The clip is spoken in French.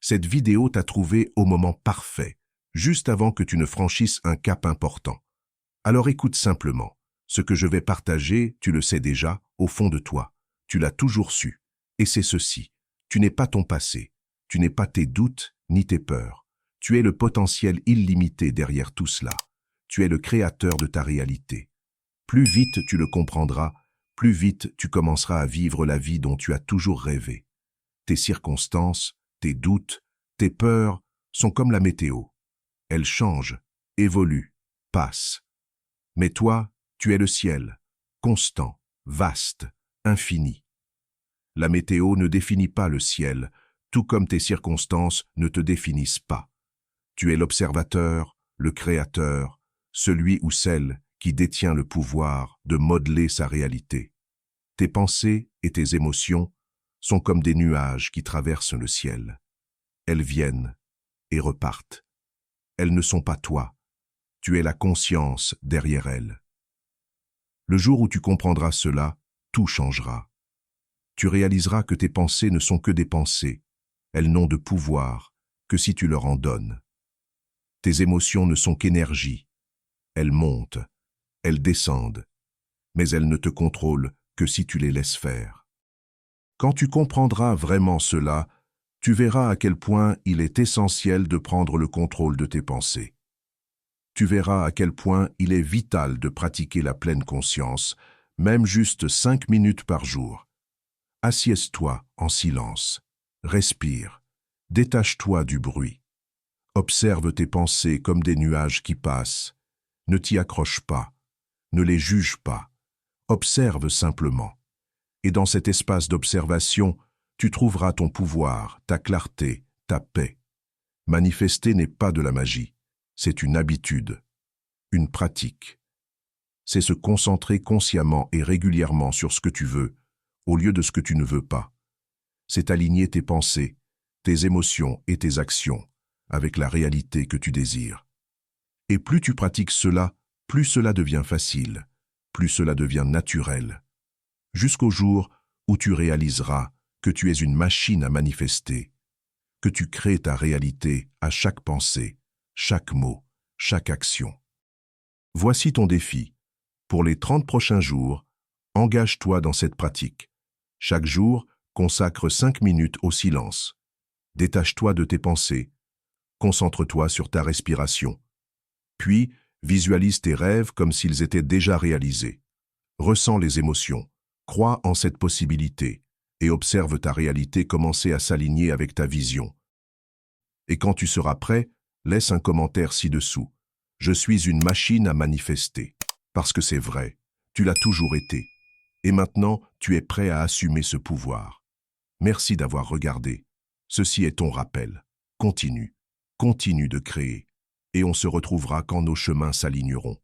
Cette vidéo t'a trouvé au moment parfait, juste avant que tu ne franchisses un cap important. Alors écoute simplement. Ce que je vais partager, tu le sais déjà, au fond de toi. Tu l'as toujours su. Et c'est ceci. Tu n'es pas ton passé. Tu n'es pas tes doutes ni tes peurs. Tu es le potentiel illimité derrière tout cela. Tu es le créateur de ta réalité. Plus vite tu le comprendras, plus vite tu commenceras à vivre la vie dont tu as toujours rêvé. Tes circonstances, tes doutes, tes peurs sont comme la météo. Elles changent, évoluent, passent. Mais toi, tu es le ciel, constant, vaste, infini. La météo ne définit pas le ciel, tout comme tes circonstances ne te définissent pas. Tu es l'observateur, le créateur, celui ou celle qui détient le pouvoir de modeler sa réalité. Tes pensées et tes émotions sont comme des nuages qui traversent le ciel. Elles viennent et repartent. Elles ne sont pas toi. Tu es la conscience derrière elles. Le jour où tu comprendras cela, tout changera. Tu réaliseras que tes pensées ne sont que des pensées. Elles n'ont de pouvoir que si tu leur en donnes. Tes émotions ne sont qu'énergie. Elles montent, elles descendent, mais elles ne te contrôlent que si tu les laisses faire. Quand tu comprendras vraiment cela, tu verras à quel point il est essentiel de prendre le contrôle de tes pensées. Tu verras à quel point il est vital de pratiquer la pleine conscience, même juste 5 minutes par jour. Assieds-toi en silence, respire, détache-toi du bruit. Observe tes pensées comme des nuages qui passent. Ne t'y accroche pas, ne les juge pas, observe simplement. Et dans cet espace d'observation, tu trouveras ton pouvoir, ta clarté, ta paix. Manifester n'est pas de la magie, c'est une habitude, une pratique. C'est se concentrer consciemment et régulièrement sur ce que tu veux, au lieu de ce que tu ne veux pas. C'est aligner tes pensées, tes émotions et tes actions avec la réalité que tu désires. Et plus tu pratiques cela, plus cela devient facile, plus cela devient naturel. Jusqu'au jour où tu réaliseras que tu es une machine à manifester, que tu crées ta réalité à chaque pensée, chaque mot, chaque action. Voici ton défi. Pour les 30 prochains jours, engage-toi dans cette pratique. Chaque jour, consacre 5 minutes au silence. Détache-toi de tes pensées. Concentre-toi sur ta respiration. Puis, visualise tes rêves comme s'ils étaient déjà réalisés. Ressens les émotions. Crois en cette possibilité et observe ta réalité commencer à s'aligner avec ta vision. Et quand tu seras prêt, laisse un commentaire ci-dessous. Je suis une machine à manifester. Parce que c'est vrai, tu l'as toujours été. Et maintenant, tu es prêt à assumer ce pouvoir. Merci d'avoir regardé. Ceci est ton rappel. Continue de créer. Et on se retrouvera quand nos chemins s'aligneront.